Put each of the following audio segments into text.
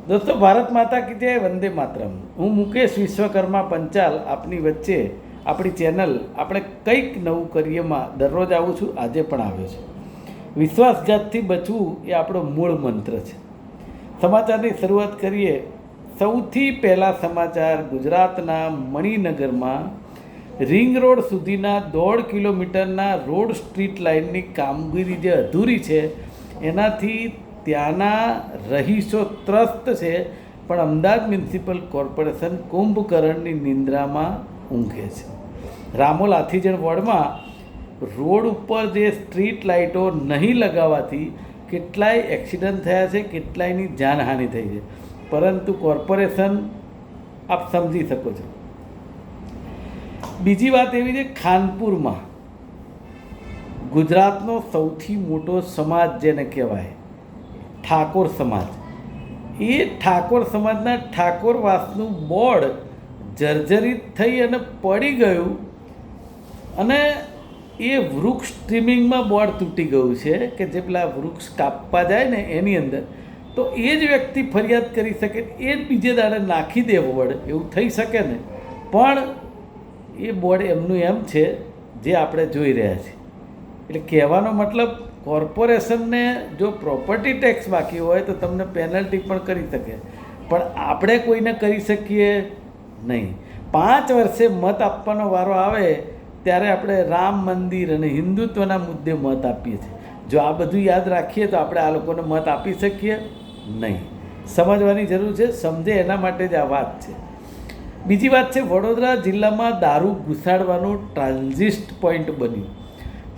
दोस्तों, भारत माता की जय, वंदे मातरम। હું મુકેશ વિશ્વકર્મા પંચાલ આપની વચ્ચે આપણી ચેનલ આપણે કંઈક નવું કરીએમાં દરરોજ આવું છું, આજે પણ આવ્યો છું। વિશ્વાસઘાતથી બચવું એ આપણો મૂળ મંત્ર છે। સમાચારની શરૂઆત કરીએ। સૌથી પહેલા સમાચાર ગુજરાતના મણિનગરમાં રિંગ રોડ સુધીના 1.5 કિલોમીટરના રોડ સ્ટ્રીટ લાઇનની કામગીરી જે અધૂરી છે એનાથી ત્યાંના રહીશો ત્રસ્ત છે, પણ અમદાવાદ મ્યુનિસિપલ કોર્પોરેશન કુંભકર્ણની નિંદ્રામાં ઊંઘે છે। રામોલ હાથીજણ વોર્ડમાં રોડ ઉપર જે સ્ટ્રીટ લાઇટો નહીં લગાવવાથી કેટલાય એક્સિડન્ટ થયા છે, કેટલાયની જાનહાનિ થઈ છે, પરંતુ કોર્પોરેશન આપ સમજી શકો છો। બીજી વાત એવી છે, ખાનપુરમાં ગુજરાતનો સૌથી મોટો સમાજ જેને કહેવાય ઠાકોર સમાજ, એ ઠાકોર સમાજના ઠાકોરવાસનું બોર્ડ જર્જરિત થઈ અને પડી ગયું અને એ વૃક્ષ ટ્રીમિંગમાં બોર્ડ તૂટી ગયું છે કે જે પેલા વૃક્ષ કાપવા જાય ને એની અંદર, તો એ જ વ્યક્તિ ફરિયાદ કરી શકે, એ જ બીજે દાડે નાખી દે બોર્ડ, એવું થઈ શકે ને, પણ એ બોર્ડ એમનું એમ છે જે આપણે જોઈ રહ્યા છીએ। એટલે કહેવાનો મતલબ, કોર્પોરેશનને જો પ્રોપર્ટી ટેક્સ બાકી હોય તો તમને પેનલ્ટી પણ કરી શકે, પણ આપણે કોઈને કરી શકીએ નહીં। 5 વર્ષે મત આપવાનો વારો આવે ત્યારે આપણે રામ મંદિર અને હિન્દુત્વના મુદ્દે મત આપીએ છીએ। જો આ બધું યાદ રાખીએ તો આપણે આ લોકોને મત આપી શકીએ નહીં। સમજવાની જરૂર છે, સમજે એના માટે જ આ વાત છે। બીજી વાત છે, વડોદરા જિલ્લામાં દારૂ ઘુસાડવાનું ટ્રાન્ઝિટ પોઈન્ટ બન્યું।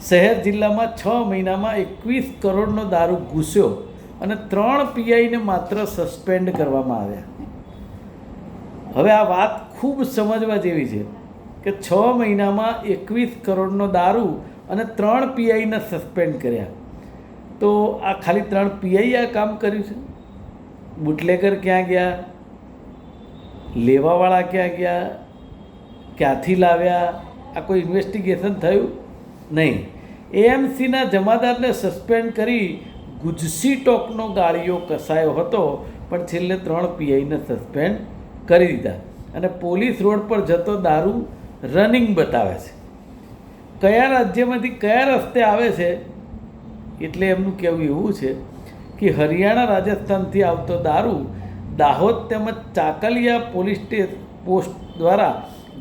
શહેર જિલ્લામાં 6 મહિનામાં 21 કરોડનો દારૂ ઘૂસ્યો અને 3 પીઆઈને માત્ર સસ્પેન્ડ કરવામાં આવ્યા। હવે આ વાત ખૂબ સમજવા જેવી છે કે 6 મહિનામાં 21 કરોડનો દારૂ અને 3 પીઆઈને સસ્પેન્ડ કર્યા, તો આ ખાલી 3 પીઆઈ આ કામ કર્યું છે? બુટલેગર ક્યાં ગયા? લેવાવાળા ક્યાં ગયા? ક્યાંથી લાવ્યા? આ કોઈ ઇન્વેસ્ટિગેશન થયું નહીં। એએમસીના જમાદારને સસ્પેન્ડ કરી ગુજસી ટોકનો ગાળિયો કસાયો હતો, પણ છેલ્લે 3 પીઆઈને સસ્પેન્ડ કરી દીધા અને પોલીસ રોડ પર જતો દારૂ રનિંગ બતાવે છે। કયા રાજ્યમાંથી કયા રસ્તે આવે છે, એટલે એમનું કહેવું એવું છે કે હરિયાણા રાજસ્થાનથી આવતો દારૂ દાહોદ તેમજ ચાકલિયા પોલીસ પોસ્ટ દ્વારા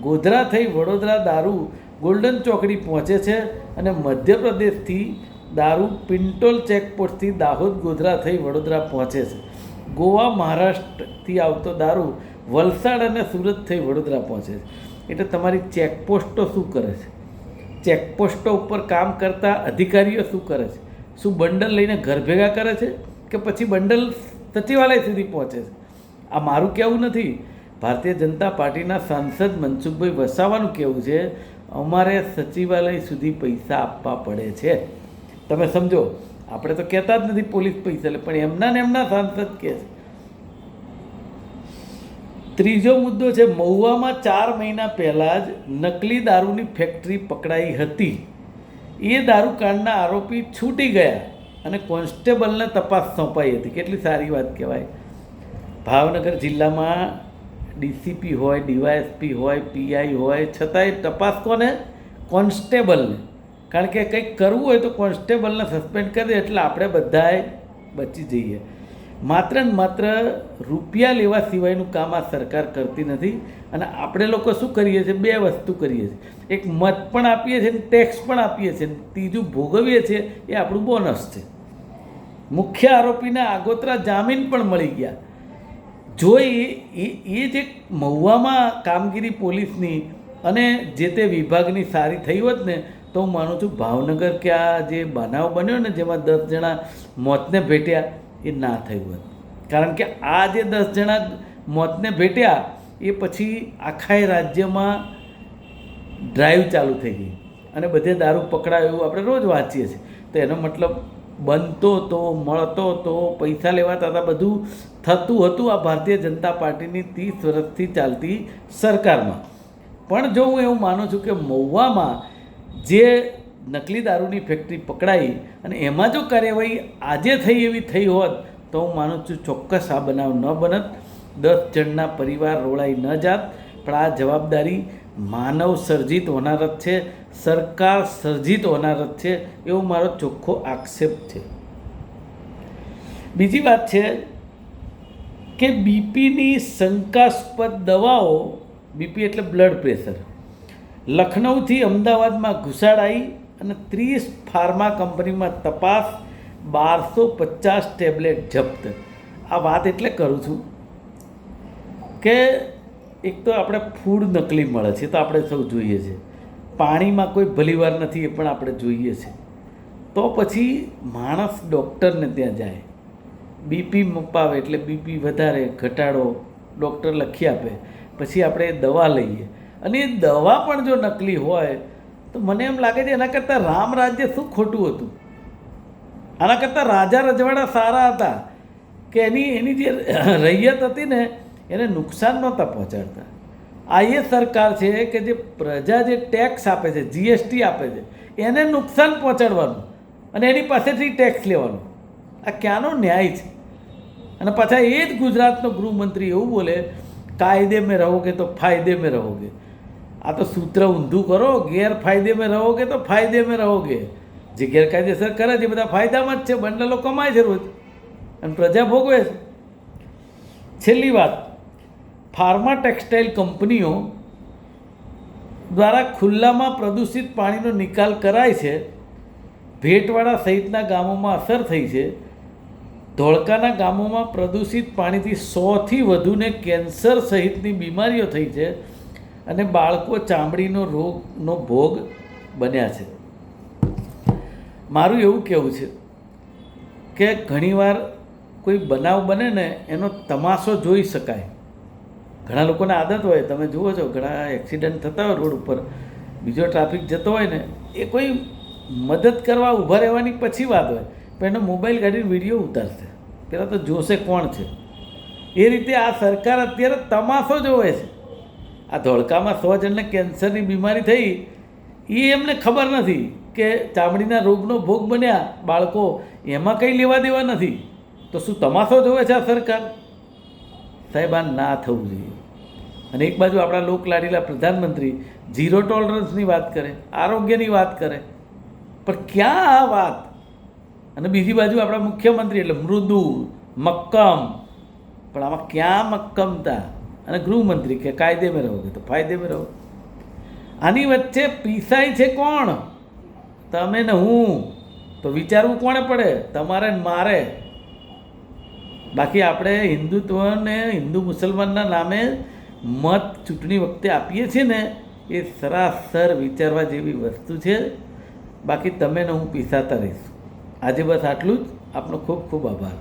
ગોધરા થઈ વડોદરા દારૂ ગોલ્ડન ચોકડી પહોંચે છે અને મધ્યપ્રદેશથી દારૂ પિન્ટોલ ચેકપોસ્ટથી દાહોદ ગોધરા થઈ વડોદરા પહોંચે છે। ગોવા મહારાષ્ટ્રથી આવતો દારૂ વલસાડ અને સુરત થઈ વડોદરા પહોંચે છે। એટલે તમારી ચેકપોસ્ટો શું કરે છે? ચેકપોસ્ટો ઉપર કામ કરતા અધિકારીઓ શું કરે છે? શું બંડલ લઈને ઘર ભેગા કરે છે કે પછી બંડલ સચિવાલય સુધી પહોંચે છે? આ મારું કહેવું નથી, ભારતીય જનતા પાર્ટીના સાંસદ મનસુખભાઈ વસાવાનું કહેવું છે, અમારે સચિવાલય સુધી પૈસા આપવા પડે છે। તમે સમજો, આપણે તો કહેતા જ નથી પોલીસ પૈસા લે, પણ એમના ને એમના સાંસદ કહે છે। ત્રીજો મુદ્દો છે, મહુવામાં 4 મહિના પહેલાં જ નકલી દારૂની ફેક્ટરી પકડાઈ હતી। એ દારૂકાંડના આરોપી છૂટી ગયા અને કોન્સ્ટેબલને તપાસ સોંપાઈ હતી। કેટલી સારી વાત કહેવાય। ભાવનગર જિલ્લામાં ડીસીપી હોય, ડીવાયએસપી હોય, પીઆઈ હોય, છતાંય તપાસ કોને? કોન્સ્ટેબલને। કારણ કે કંઈક કરવું હોય તો કોન્સ્ટેબલને સસ્પેન્ડ કરી દે એટલે આપણે બધાએ બચી જઈએ। માત્ર ને માત્ર રૂપિયા લેવા સિવાયનું કામ આ સરકાર કરતી નથી અને આપણે લોકો શું કરીએ છીએ? 2 વસ્તુ કરીએ છીએ, એક મત પણ આપીએ છીએ ને ટેક્સ પણ આપીએ છીએ, ત્રીજું ભોગવીએ છીએ, એ આપણું બોનસ છે। મુખ્ય આરોપીને આગોતરા જામીન પણ મળી ગયા। જો એ જે મહુવામાં કામગીરી પોલીસની અને જે તે વિભાગની સારી થઈ હોત ને, તો હું માનું છું ભાવનગર કે આ જે બનાવ બન્યો ને જેમાં 10 જણા મોતને ભેટ્યા, એ ના થયું હોત। કારણ કે આ જે 10 જણા મોતને ભેટ્યા એ પછી આખા રાજ્યમાં ડ્રાઈવ ચાલુ થઈ ગઈ અને બધે દારૂ પકડાયો એવું આપણે રોજ વાંચીએ છીએ। તો એનો મતલબ બનતો તો, મળતો તો, પૈસા લેવાતા હતા, બધું થતું હતું આ ભારતીય જનતા પાર્ટીની 30 વર્ષથી ચાલતી સરકારમાં। પણ જો હું એવું માનું છું કે મહુવામાં જે નકલી દારૂની ફેક્ટરી પકડાઈ અને એમાં જો કાર્યવાહી આજે થઈ એવી થઈ હોત તો હું માનું છું ચોક્કસ આ બનાવ ન બનત, 10 જણના પરિવાર રોળાઈ ન જાત. પણ આ જવાબદારી માનવ સર્જિત હોનાર જ છે, સરકાર સર્જિત હોનાર જ છે, એવો મારો ચોખ્ખો આક્ષેપ છે. બીજી વાત છે કે બીપીની શંકાસ્પદ દવાઓ, બીપી એટલે બ્લડ પ્રેશર, લખનૌથી અમદાવાદમાં ઘુસાડાઈ અને 30 ફાર્મા કંપનીમાં તપાસ, 1250 ટેબ્લેટ જપ્ત. આ વાત એટલે કરું છું કે એક તો આપણે ફૂડ નકલી મળે છે, તો આપણે સૌ જોઈએ છે. પાણીમાં કોઈ ભલીવાર નથી, એ પણ આપણે જોઈએ છે. તો પછી માણસ ડૉક્ટરને ત્યાં જાય, બીપી મપાવે એટલે બીપી વધારે ઘટાડો ડૉક્ટર લખી આપે, પછી આપણે એ દવા લઈએ, અને એ દવા પણ જો નકલી હોય તો મને એમ લાગે છે એના કરતાં રામ રાજ્ય શું ખોટું હતું? આના કરતાં રાજા રજવાડા સારા હતા કે એની જે રૈયત હતી ને એને નુકસાન નહોતા પહોંચાડતા. આ એ સરકાર છે કે જે પ્રજા જે ટેક્સ આપે છે, જીએસટી આપે છે, એને નુકસાન પહોંચાડવાનું અને એની પાસેથી ટેક્સ લેવાનું. આ ક્યાંનો ન્યાય છે? અને પાછા એ જ ગુજરાતનો ગૃહમંત્રી એવું બોલે, કાયદે મેં રહોગે તો ફાયદે મેં રહોગે. આ તો સૂત્ર ઊંધું કરો, ગેરફાયદે મેં રહોગે તો ફાયદે મેં રહોગે. જે ગેરકાયદેસર કરે છે બધા ફાયદામાં જ છે, બંડલો કમાય છે રોજ અને પ્રજા ભોગવે છે. છેલ્લી વાત, ફાર્મા ટેક્સટાઇલ કંપનીઓ દ્વારા ખુલ્લામાં પ્રદૂષિત પાણીનો નિકાલ કરાય છે. ભેટવાડા સહિતના ગામોમાં અસર થઈ છે. ધોળકાના ગામોમાં પ્રદૂષિત પાણીથી 100થી વધુને કેન્સર સહિતની બીમારીઓ થઈ છે અને બાળકો ચામડીનો રોગનો ભોગ બન્યા છે. મારું એવું કહેવું છે કે ઘણીવાર કોઈ બનાવ બને ને એનો તમાશો જોઈ શકાય. ઘણા લોકોને આદત હોય, તમે જુઓ છો ઘણા એક્સિડન્ટ થતા હોય રોડ ઉપર, બીજો ટ્રાફિક જતો હોય ને, એ કોઈ મદદ કરવા ઊભા રહેવાની પછી વાત હોય, પણ એનો મોબાઈલ કાઢીને વિડીયો ઉતારશે, પહેલાં તો જોશે કોણ છે. એ રીતે આ સરકાર અત્યારે તમાશો જોવે છે. આ ધોળકામાં 100 જણને કેન્સરની બીમારી થઈ, એ એમને ખબર નથી કે ચામડીના રોગનો ભોગ બન્યા બાળકો, એમાં કંઈ લેવા દેવા નથી. તો શું તમાશો જોવે છે આ સરકાર? સાહેબ, આ ના થવું જોઈએ. અને એક બાજુ આપણા લોકલાડીલા પ્રધાનમંત્રી ઝીરો ટોલરન્સની વાત કરે, આરોગ્યની વાત કરે, પણ ક્યાં આ વાત? અને બીજી બાજુ આપણા મુખ્યમંત્રી એટલે મૃદુ મક્કમ, પણ આમાં ક્યાં મક્કમતા? અને ગૃહમંત્રી કે કાયદે મેં રહોગે તો ફાયદે મેં રહો. આની વચ્ચે પીસાય છે કોણ? તમે ને હું. તો વિચારવું કોણે પડે? તમારે ને મારે. બાકી આપણે હિન્દુત્વને હિન્દુ મુસલમાનના નામે મત ચૂંટણી વખતે આપીએ છીએ ને, એ સરાસર વિચારવા જેવી વસ્તુ છે. બાકી તમે ને હું પીસાતા રહીશું. આજે બસ આટલું જ. આપનો ખૂબ ખૂબ આભાર.